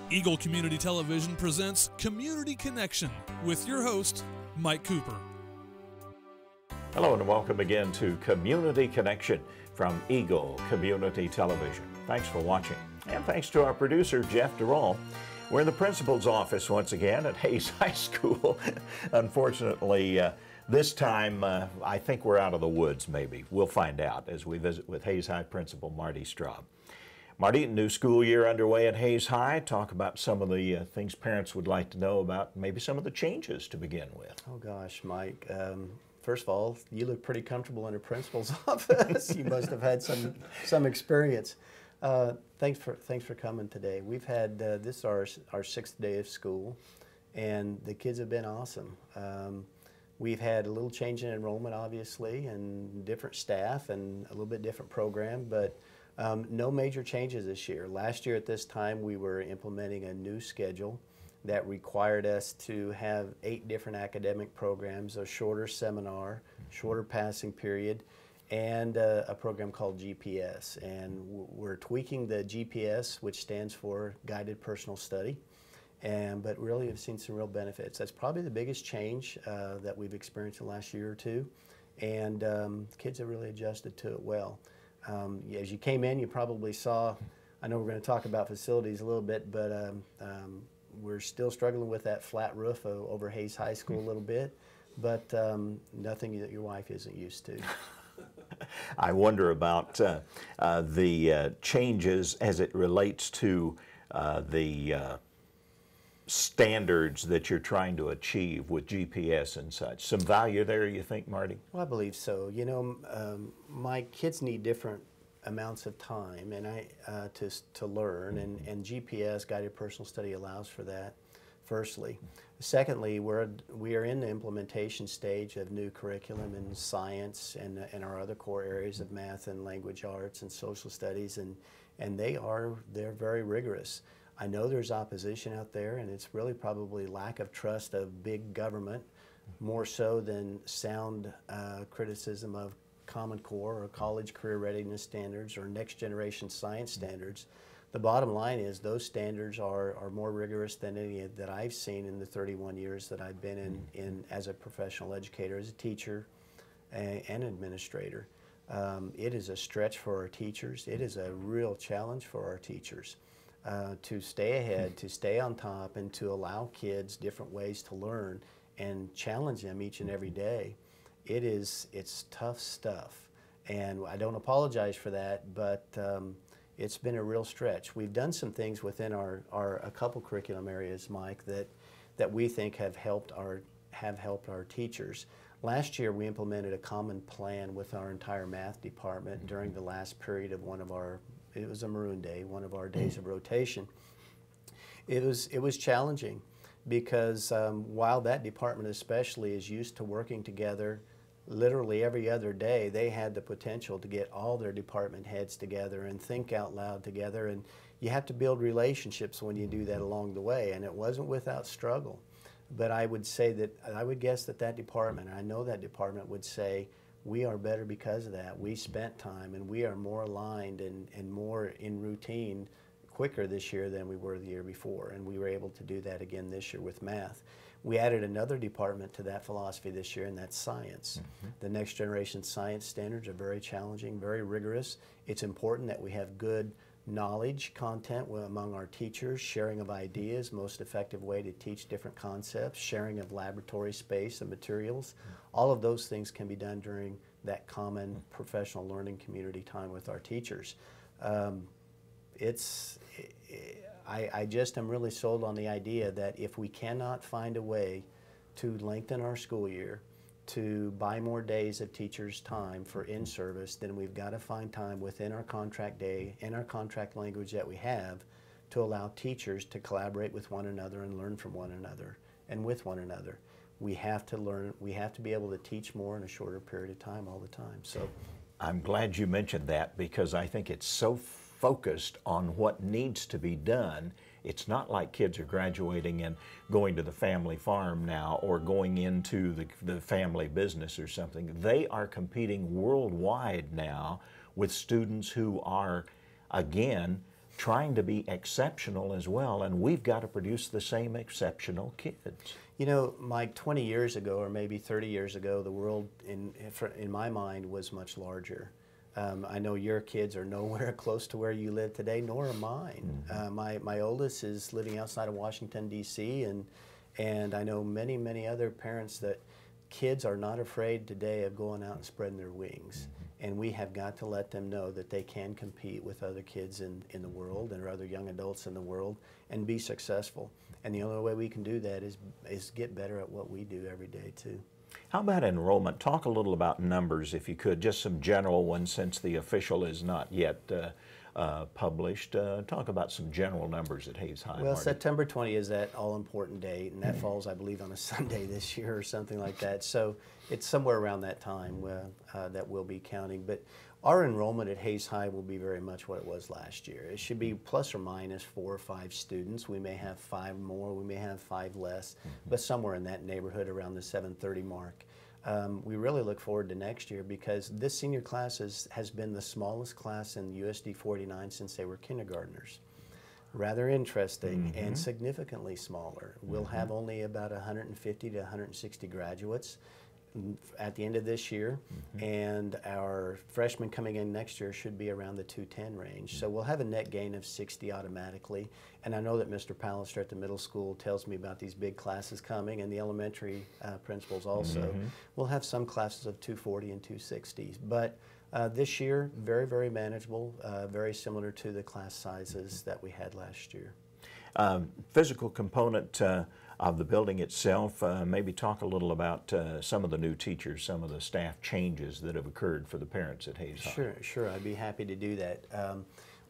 Eagle Community Television presents Community Connection with your host, Mike Cooper. Hello and welcome again to Community Connection from Eagle Community Television. Thanks for watching, and thanks to our producer, Jeff Durall. We're in the principal's office once again at Hayes High School. Unfortunately, this time I think we're out of the woods, maybe. We'll find out as we visit with Hayes High Principal Marty Straub. Marty, new school year underway at Hayes High. Talk about some of the things parents would like to know about, maybe some of the changes to begin with. Oh gosh, Mike. First of all, you look pretty comfortable in a principal's office. You must have had some experience. Thanks for coming today. We've had this is our sixth day of school, and the kids have been awesome. We've had a little change in enrollment, obviously, and different staff and a little bit different program, but no major changes this year. Last year at this time, we were implementing a new schedule that required us to have 8 different academic programs, a shorter seminar, shorter passing period, and a program called GPS. And we're tweaking the GPS, which stands for Guided Personal Study, but really have seen some real benefits. That's probably the biggest change that we've experienced in the last year or two, and kids have really adjusted to it well. As you came in, you probably saw, I know we're going to talk about facilities a little bit, but we're still struggling with that flat roof over Hayes High School a little bit, but nothing that your wife isn't used to. I wonder about the changes as it relates to the standards that you're trying to achieve with GPS and such. Some value there, you think, Marty? Well, I believe so. You know, my kids need different amounts of time and to learn, and GPS, Guided Personal Study, allows for that, firstly. Secondly, we are in the implementation stage of new curriculum in science and our other core areas of math and language arts and social studies, and they're very rigorous. I know there's opposition out there, and it's really probably lack of trust of big government, more so than sound criticism of Common Core or college career readiness standards or next generation science standards. The bottom line is those standards are more rigorous than any that I've seen in the 31 years that I've been in as a professional educator, as a teacher and administrator. It is a stretch for our teachers. It is a real challenge for our teachers. To stay ahead, to stay on top, and to allow kids different ways to learn and challenge them each and every day. It's tough stuff, and I don't apologize for that, but it's been a real stretch. We've done some things within a couple curriculum areas, Mike, that we think have helped our teachers. Last year, we implemented a common plan with our entire math department during the last period of it was a Maroon Day, one of our days of rotation. It was challenging because while that department especially is used to working together literally every other day, they had the potential to get all their department heads together and think out loud together, and you have to build relationships when you do that along the way, and it wasn't without struggle. But I would guess that department, I know that department would say, we are better because of that. We spent time, and we are more aligned and more in routine quicker this year than we were the year before, and we were able to do that again this year with math. We added another department to that philosophy this year, and that's science. The next generation science standards are very challenging, very rigorous. It's important that we have good knowledge content among our teachers, sharing of ideas, most effective way to teach different concepts, sharing of laboratory space and materials. All of those things can be done during that common professional learning community time with our teachers. I just am really sold on the idea that if we cannot find a way to lengthen our school year, to buy more days of teachers' time for in-service, then we've got to find time within our contract day and our contract language that we have to allow teachers to collaborate with one another and learn from one another and with one another. We have to learn, we have to be able to teach more in a shorter period of time all the time. So I'm glad you mentioned that, because I think it's so focused on what needs to be done. It's not like kids are graduating and going to the family farm now or going into the family business or something. They are competing worldwide now with students who are, again, trying to be exceptional as well, and we've got to produce the same exceptional kids. You know, Mike, 20 years ago or maybe 30 years ago, the world, in my mind, was much larger. I know your kids are nowhere close to where you live today, nor are mine. My oldest is living outside of Washington, D.C., and I know many, many other parents that kids are not afraid today of going out and spreading their wings. And we have got to let them know that they can compete with other kids in the world and other young adults in the world and be successful. And the only way we can do that is get better at what we do every day too. How about enrollment? Talk a little about numbers, if you could, just some general ones since the official is not yet published. Talk about some general numbers at Hays High. Well, Marty. September 20 is that all-important date, and that falls, I believe, on a Sunday this year or something like that. So it's somewhere around that time that we'll be counting. But our enrollment at Hays High will be very much what it was last year. It should be plus or minus 4 or 5 students. We may have 5 more, we may have 5 less, but somewhere in that neighborhood around the 730 mark. We really look forward to next year because this senior class has been the smallest class in USD 49 since they were kindergartners. Rather interesting and significantly smaller. We'll have only about 150 to 160 graduates at the end of this year, and our freshmen coming in next year should be around the 210 range. So we'll have a net gain of 60 automatically, and I know that Mr. Pallister at the middle school tells me about these big classes coming, and the elementary principals also. We'll have some classes of 240 and 260s, but this year, very, very manageable, very similar to the class sizes that we had last year. Physical component of the building itself, maybe talk a little about some of the new teachers, some of the staff changes that have occurred for the parents at Hays High. Sure, I'd be happy to do that.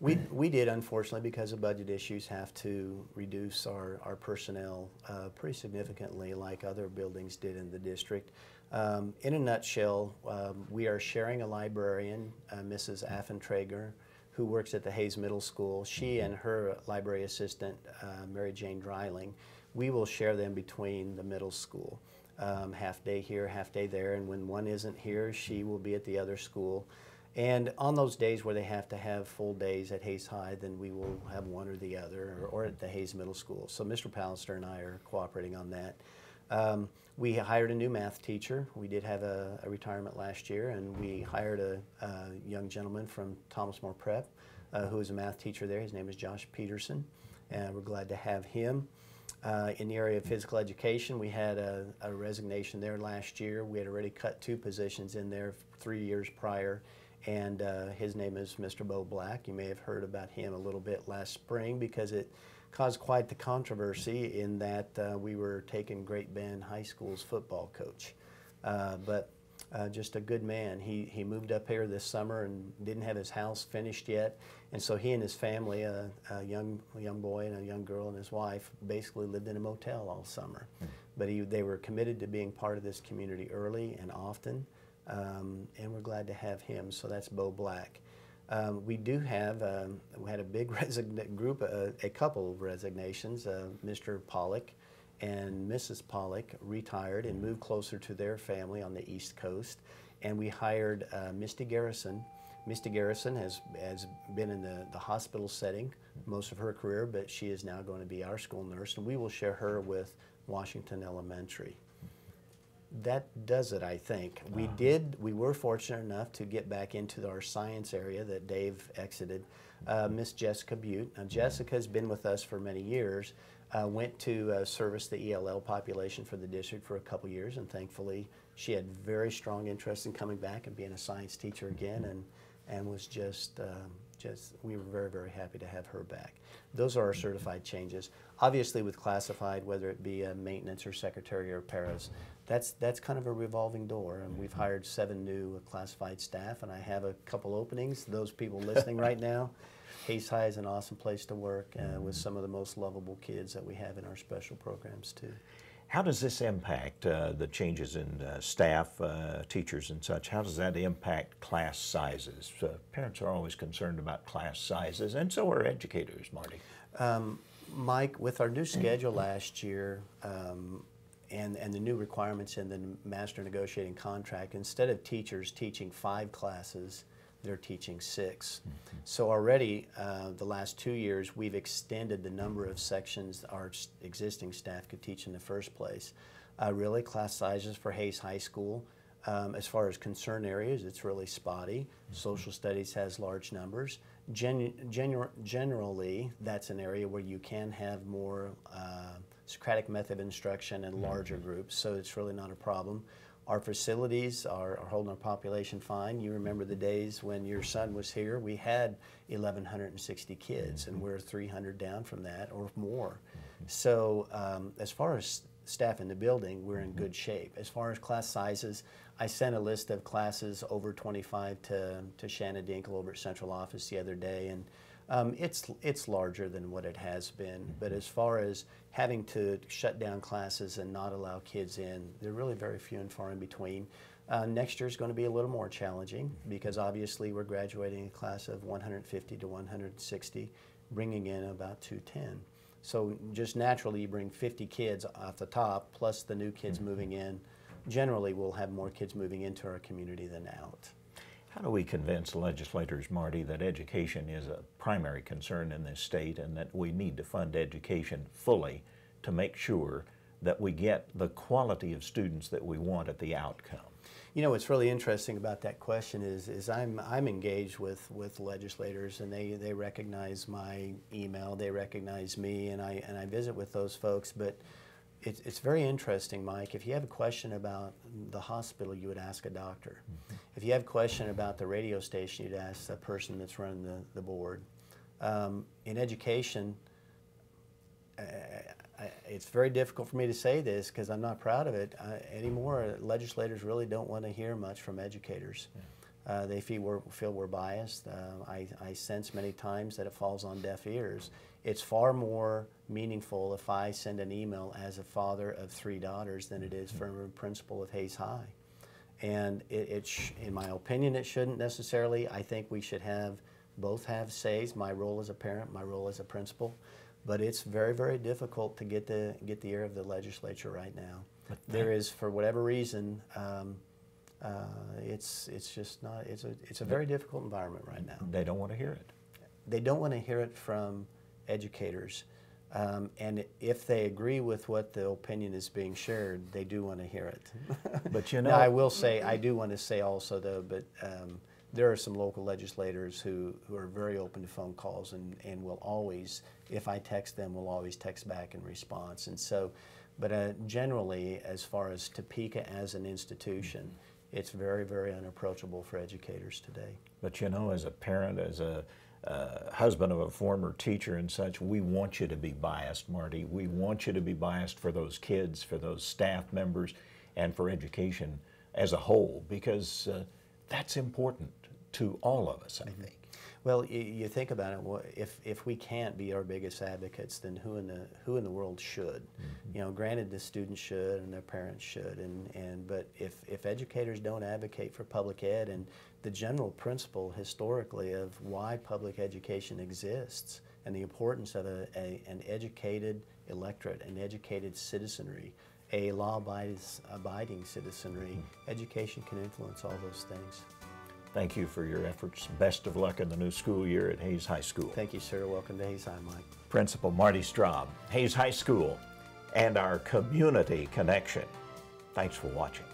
We did, unfortunately, because of budget issues, have to reduce our personnel pretty significantly like other buildings did in the district. In a nutshell, we are sharing a librarian, Mrs. Affentrager, who works at the Hays Middle School. She and her library assistant, Mary Jane Dreiling, we will share them between the middle school. Half day here, half day there, and when one isn't here, she will be at the other school. And on those days where they have to have full days at Hays High, then we will have one or the other, or at the Hays Middle School. So Mr. Pallister and I are cooperating on that. We hired a new math teacher. We did have a retirement last year, and we hired a young gentleman from Thomas More Prep who is a math teacher there. His name is Josh Peterson, and we're glad to have him. In the area of physical education, we had a resignation there last year. We had already cut 2 positions in there 3 years prior, and his name is Mr. Bo Black. You may have heard about him a little bit last spring because it caused quite the controversy in that we were taking Great Bend High School's football coach. But just a good man. He moved up here this summer and didn't have his house finished yet, and so he and his family, a young boy and a young girl and his wife, basically lived in a motel all summer. But they were committed to being part of this community early and often, and we're glad to have him. So that's Bo Black. We do have, we had a big group, a couple of resignations. Mr. Pollock and Mrs. Pollock retired and moved closer to their family on the East Coast, and we hired Misty Garrison. Misty Garrison has been in the hospital setting most of her career, but she is now going to be our school nurse, and we will share her with Washington Elementary. That does it, I think. We were fortunate enough to get back into our science area that Dave exited. Miss Jessica Butte. Now, Jessica's been with us for many years, went to service the ELL population for the district for a couple years, and thankfully she had very strong interest in coming back and being a science teacher again, and was just we were very, very happy to have her back. Those are our certified changes. Obviously with classified, whether it be maintenance or secretary or paras, that's kind of a revolving door, and we've hired 7 new classified staff, and I have a couple openings. Those people listening right now, Hays High is an awesome place to work with some of the most lovable kids that we have in our special programs too. How does this impact the changes in staff, teachers and such? How does that impact class sizes? Parents are always concerned about class sizes, and so are educators, Marty. Mike, with our new schedule last year and the new requirements in the master negotiating contract, instead of teachers teaching 5 classes, they're teaching 6. So already the last 2 years we've extended the number of sections our existing staff could teach in the first place. Really, class sizes for Hayes High School, as far as concern areas, it's really spotty. Social studies has large numbers. Generally, that's an area where you can have more Socratic method of instruction and larger groups, so it's really not a problem. Our facilities are holding our population fine. You remember the days when your son was here, we had 1,160 kids, and we're 300 down from that or more. So as far as staff in the building, we're in good shape. As far as class sizes, I sent a list of classes over 25 to Shanna Dinkle over at Central Office the other day, and it's larger than what it has been. But as far as having to shut down classes and not allow kids in, they're really very few and far in between. Next year is going to be a little more challenging because obviously we're graduating a class of 150 to 160, bringing in about 210. So just naturally you bring 50 kids off the top, plus the new kids moving in. Generally we'll have more kids moving into our community than out. How do we convince legislators, Marty, that education is a primary concern in this state and that we need to fund education fully to make sure that we get the quality of students that we want at the outcome? You know, what's really interesting about that question is I'm engaged with legislators, and they recognize my email, they recognize me, and I visit with those folks. But it's very interesting, Mike. If you have a question about the hospital, you would ask a doctor. If you have a question about the radio station, you'd ask the person that's running the board. In education, it's very difficult for me to say this because I'm not proud of it anymore. Legislators really don't want to hear much from educators. They feel we're biased. I sense many times that it falls on deaf ears. It's far more meaningful if I send an email as a father of 3 daughters than it is from a principal of Hayes High. And in my opinion, it shouldn't necessarily. I think we should both have says, my role as a parent, my role as a principal. But it's very, very difficult to get the ear of the legislature right now. There is, for whatever reason, it's just not. It's a very difficult environment right now. They don't want to hear it. They don't want to hear it from educators, and if they agree with what the opinion is being shared, they do want to hear it. But you know, now, I will say, I do want to say also though, but there are some local legislators who are very open to phone calls and will always, if I text them, will always text back in response. And so, but generally, as far as Topeka as an institution, it's very, very unapproachable for educators today. But you know, as a parent, as a husband of a former teacher and such, we want you to be biased, Marty. We want you to be biased for those kids, for those staff members, and for education as a whole, because that's important to all of us, I think. Well, you think about it. If we can't be our biggest advocates, then who in the world should? You know, granted, the students should and their parents should, but if educators don't advocate for public ed, and the general principle historically of why public education exists and the importance of an educated electorate, an educated citizenry, a law-abiding citizenry, education can influence all those things. Thank you for your efforts. Best of luck in the new school year at Hayes High School. Thank you, sir. Welcome to Hayes High, Mike. Principal Marty Straub, Hayes High School, and our community connection. Thanks for watching.